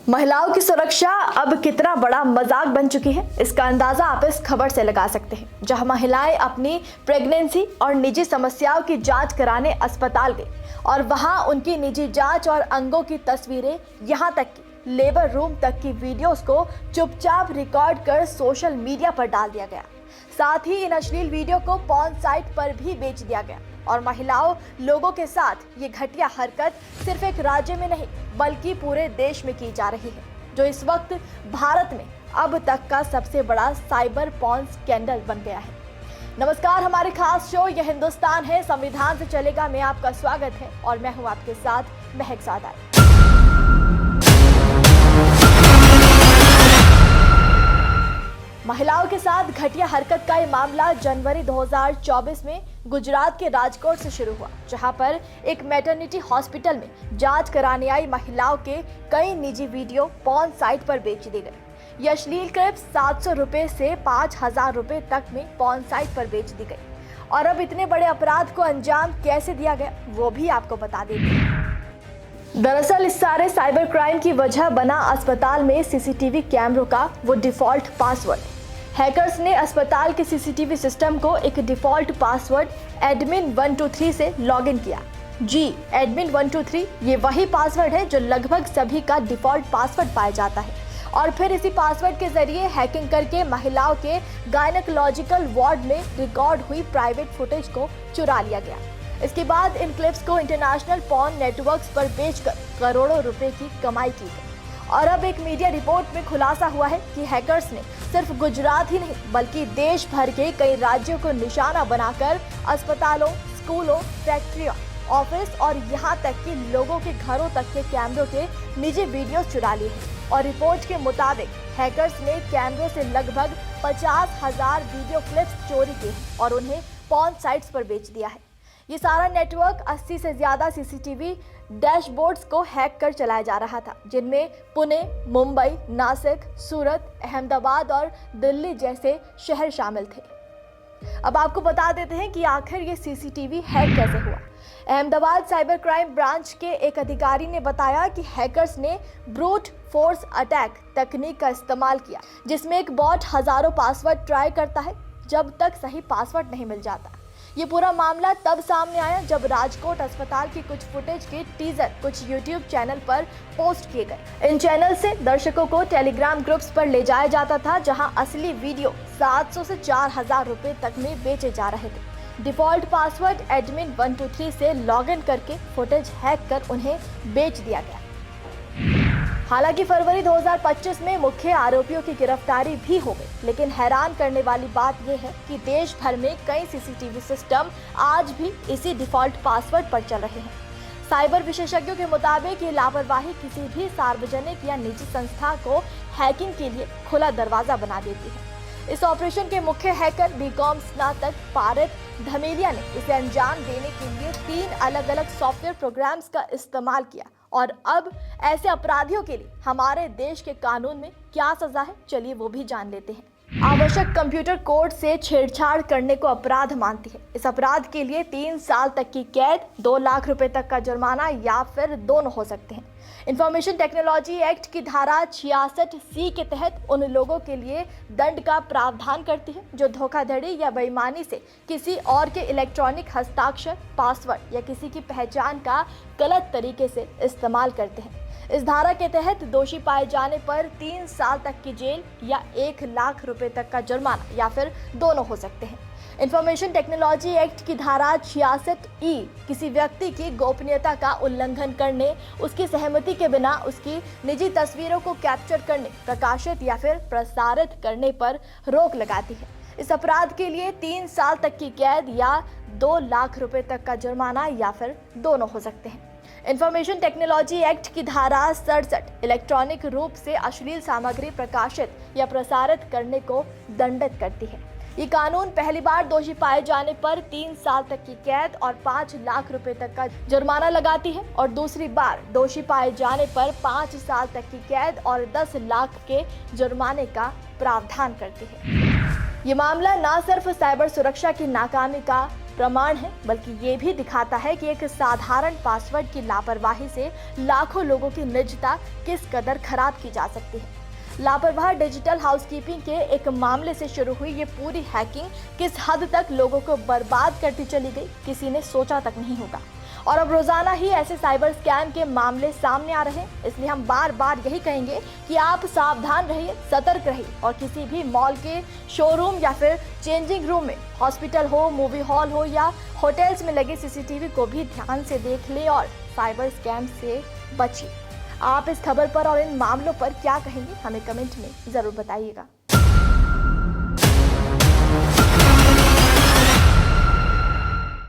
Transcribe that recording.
महिलाओं की सुरक्षा अब कितना बड़ा मजाक बन चुकी है, इसका अंदाजा आप इस खबर से लगा सकते हैं, जहां महिलाएं अपनी प्रेगनेंसी और निजी समस्याओं की जांच कराने अस्पताल गई और वहां उनकी निजी जांच और अंगों की तस्वीरें, यहां तक कि लेबर रूम तक की वीडियोस को चुपचाप रिकॉर्ड कर सोशल मीडिया पर डाल दिया गया। साथ ही इन अश्लील वीडियो को पॉर्न साइट पर भी बेच दिया गया और महिलाओं लोगों के साथ ये घटिया हरकत सिर्फ एक राज्य में नहीं बल्कि पूरे देश में की जा रही है, जो इस वक्त भारत में अब तक का सबसे बड़ा साइबर पॉर्न स्कैंडल बन गया है। नमस्कार, हमारे खास शो ये हिंदुस्तान है, संविधान से चलेगा में आपका स्वागत है और मैं हूं आपके साथ महक सादाई। महिलाओं के साथ घटिया हरकत का ये मामला जनवरी 2024 में गुजरात के राजकोट से शुरू हुआ, जहां पर एक मैटरनिटी हॉस्पिटल में जांच कराने आई महिलाओं के कई निजी वीडियो पॉर्न साइट पर बेच दी गई। ये अश्लील क्लिप 700 रुपए से 5000 रुपए तक में पॉर्न साइट पर बेच दी गई। और अब इतने बड़े अपराध को अंजाम कैसे दिया गया वो भी आपको बता देते हैं। दरअसल इस सारे साइबर क्राइम की वजह बना अस्पताल में सीसीटीवी कैमरों का वो डिफॉल्ट पासवर्ड। हैकर्स ने अस्पताल के सीसीटीवी सिस्टम को एक डिफॉल्ट पासवर्ड एडमिन 123 से लॉगिन किया। जी, एडमिन 123 ये वही पासवर्ड है जो लगभग सभी का डिफॉल्ट पासवर्ड पाया जाता है और फिर इसी पासवर्ड के जरिए हैकिंग करके महिलाओं के गायनेकोलॉजिकल वार्ड में रिकॉर्ड हुई प्राइवेट फुटेज को चुरा लिया गया। इसके बाद इन क्लिप्स को इंटरनेशनल पॉर्न नेटवर्क्स पर बेचकर करोड़ों रुपए की कमाई की गई। और अब एक मीडिया रिपोर्ट में खुलासा हुआ है कि हैकर्स ने सिर्फ गुजरात ही नहीं बल्कि देश भर के कई राज्यों को निशाना बनाकर अस्पतालों, स्कूलों, फैक्ट्रियों, ऑफिस और यहाँ तक कि लोगों के घरों तक के कैमरों के निजी वीडियोस चुरा लिए हैं। और रिपोर्ट के मुताबिक हैकर्स ने कैमरों से लगभग 50,000 वीडियो क्लिप्स चोरी किए और उन्हें पॉर्न साइट्स पर बेच दिया है। ये सारा नेटवर्क 80 से ज्यादा सीसीटीवी डैशबोर्ड्स को हैक कर चलाया जा रहा था, जिनमें पुणे, मुंबई, नासिक, सूरत, अहमदाबाद और दिल्ली जैसे शहर शामिल थे। अब आपको बता देते हैं कि आखिर ये सीसीटीवी हैक कैसे हुआ। अहमदाबाद साइबर क्राइम ब्रांच के एक अधिकारी ने बताया कि हैकर्स ने ब्रूट फोर्स अटैक तकनीक का इस्तेमाल किया, जिसमें एक बॉट हजारों पासवर्ड ट्राई करता है जब तक सही पासवर्ड नहीं मिल जाता। ये पूरा मामला तब सामने आया जब राजकोट अस्पताल की कुछ फुटेज के टीजर कुछ यूट्यूब चैनल पर पोस्ट किए गए। इन चैनल से दर्शकों को टेलीग्राम ग्रुप्स पर ले जाया जाता था, जहां असली वीडियो 700 से 4000 रुपए तक में बेचे जा रहे थे। डिफॉल्ट पासवर्ड एडमिन 123 से लॉगिन करके फुटेज हैक कर उन्हें बेच दिया गया। हालांकि फरवरी 2025 में मुख्य आरोपियों की गिरफ्तारी भी हो गई, लेकिन हैरान करने वाली बात यह है कि देश भर में कई सीसीटीवी सिस्टम आज भी इसी डिफॉल्ट पासवर्ड पर चल रहे हैं। साइबर विशेषज्ञों के मुताबिक ये लापरवाही किसी भी सार्वजनिक या निजी संस्था को हैकिंग के लिए खुला दरवाजा बना देती है। इस ऑपरेशन के मुख्य हैकर बीकॉम स्नातक पारित धमेलिया ने इसे अंजाम देने के लिए 3 अलग अलग सॉफ्टवेयर प्रोग्राम्स का इस्तेमाल किया। और अब ऐसे अपराधियों के लिए हमारे देश के कानून में क्या सजा है, चलिए वो भी जान लेते हैं। आवश्यक कंप्यूटर कोड से छेड़छाड़ करने को अपराध मानती है। इस अपराध के लिए 3 साल तक की कैद, 2 लाख रुपए तक का जुर्माना या फिर दोनों हो सकते हैं। इंफॉर्मेशन टेक्नोलॉजी एक्ट की धारा 66C के तहत उन लोगों के लिए दंड का प्रावधान करती है जो धोखाधड़ी या बेईमानी से किसी और के इलेक्ट्रॉनिक हस्ताक्षर, पासवर्ड या किसी की पहचान का गलत तरीके से इस्तेमाल करते हैं। इस धारा के तहत दोषी पाए जाने पर 3 साल तक की जेल या 1 लाख रुपए तक का जुर्माना या फिर दोनों हो सकते हैं। इंफॉर्मेशन टेक्नोलॉजी एक्ट की धारा 66E किसी व्यक्ति की गोपनीयता का उल्लंघन करने, उसकी सहमति के बिना उसकी निजी तस्वीरों को कैप्चर करने, प्रकाशित या फिर प्रसारित करने पर रोक लगाती है। इस अपराध के लिए 3 साल तक की कैद या 2 लाख रुपए तक का जुर्माना या फिर दोनों हो सकते हैं। इंफॉर्मेशन टेक्नोलॉजी एक्ट की धारा 67 इलेक्ट्रॉनिक रूप से अश्लील सामग्री प्रकाशित या प्रसारित करने को दंडित करती है। ये कानून पहली बार दोषी पाए जाने पर 3 साल तक की कैद और 5 लाख रुपए तक का जुर्माना लगाती है और दूसरी बार दोषी पाए जाने पर 5 साल तक की कैद और 10 लाख के जुर्माने का प्रावधान करती है। ये मामला न सिर्फ साइबर सुरक्षा की नाकामी का प्रमाण है, बल्कि ये भी दिखाता है कि एक साधारण पासवर्ड की लापरवाही से लाखों लोगों की निजता किस कदर खराब की जा सकती है। लापरवाह डिजिटल हाउसकीपिंग के एक मामले से शुरू हुई ये पूरी हैकिंग किस हद तक लोगों को बर्बाद करती चली गई, किसी ने सोचा तक नहीं होगा। और अब रोजाना ही ऐसे साइबर स्कैम के मामले सामने आ रहे हैं, इसलिए हम बार बार यही कहेंगे कि आप सावधान रहिए, सतर्क रहिए और किसी भी मॉल के शोरूम या फिर चेंजिंग रूम में, हॉस्पिटल हो, मूवी हॉल हो या होटल्स में लगे सीसीटीवी को भी ध्यान से देख ले और साइबर स्कैम से बचिए। आप इस खबर पर और इन मामलों पर क्या कहेंगे, हमें कमेंट में जरूर बताइएगा।